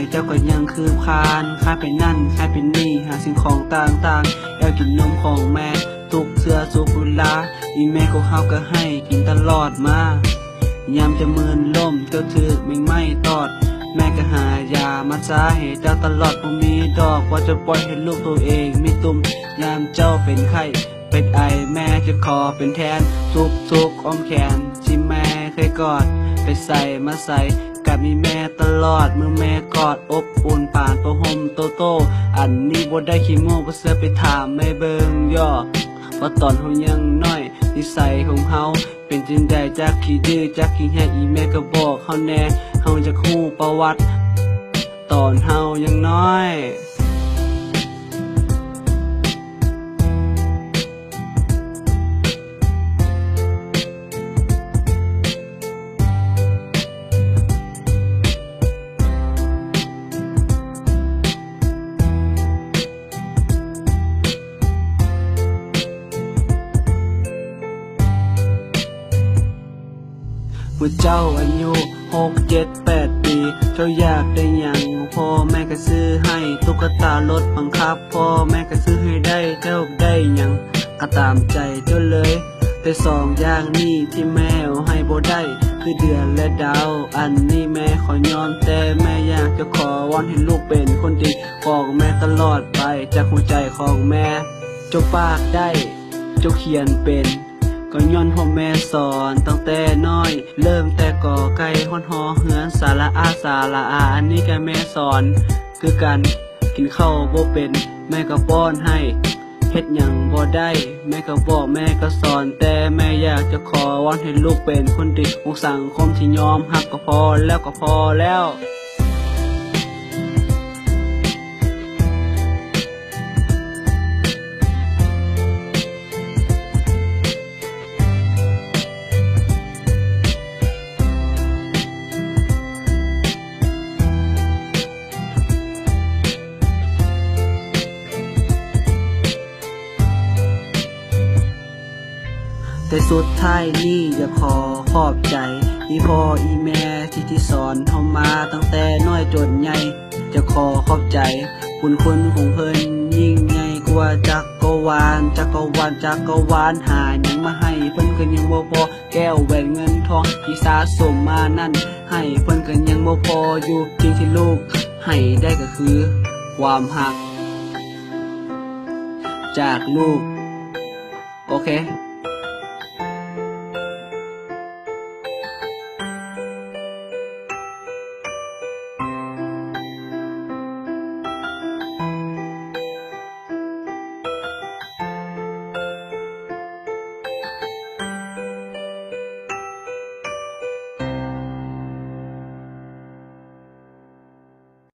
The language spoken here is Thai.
เจ้าก็ยังคือคานค่าเป็นนั่นค่าเป็นนี่หาสิ่งของต่างๆแล้วกินนมของแม่ทุกเสื้อสุกุลาอีแม่ก็เฮาก็ให้กินตลอดมายามจะมืนล่มเจ้าถือไม่ตอดแม่ก็หายามาซาให้เจ้าตลอดบ่มีดอกว่าจะปล่อยให้ลูกตัวเองมีตุ่มยามเจ้าเป็นไข้เป็นไอแม่จะขอเป็นแทนทุกอ้อมแขนที่แม่เคยกอดไปใส่มาใส่กับมีแม่ตลอดเมื่อแม่กอดอบอุ่นป่านประหมโตอันนี้บ่ได้ขี้โม้บ่เสือไปถามแม่เบิ่งย่อว่าตอนเฮายังน้อยนิสัยของเฮาเป็นจังได๋จากขี้ดื้อจากขี้แฮะอีแม่ก็บอกเฮาแน่เฮาจะฮู้ประวัติตอนเฮายังน้อยเมื่อเจ้าอายุ6 7 8 ปีเจ้าอยากได้หยังพ่อแม่ก็ซื้อให้ตุ๊กตารถบังคับพ่อแม่ก็ซื้อให้ได้เจ้าได้หยังก็ตามใจเจ้าเลยแต่สองอย่างนี้ที่แม่เอาให้บ่ได้คือเดือนและดาวอันนี้แม่ขอยอมแต่แม่อยากจะขอวอนให้ลูกเป็นคนดีของแม่ตลอดไปจากหัวใจของแม่เจ้าปากได้เจ้าเขียนเป็นก็ย้อนพ่อแม่สอนตั้งแต่น้อยเริ่มแต่ก่อไก่ฮ้อนหอเหือนสาระอาอันนี้ก็แม่สอนคือกันกินข้าวบ่เป็นแม่ก็ป้อนให้เฮ็ดหยังบ่ได้แม่ก็บอกแม่ก็สอนแต่แม่อยากจะขอวอนให้ลูกเป็นคนดีของสังคมที่ยอมฮักก็พอแล้วแต่สุดท้ายนี่จะขอขอบใจอีพ่ออีแม่ที่สอนเฮามาตั้งแต่น้อยจนใหญ่จะขอขอบใจคุณของเพิ่นยิ่งใหญ่กว่าจักรวาลหาหยังมาให้เพิ่นก็ยังบ่พอแก้วแหวนเงินทองที่สะสมมานั่นให้เพิ่นก็ยังบ่พออยู่จริงที่ลูกให้ได้ก็คือความรักจากลูกโอเค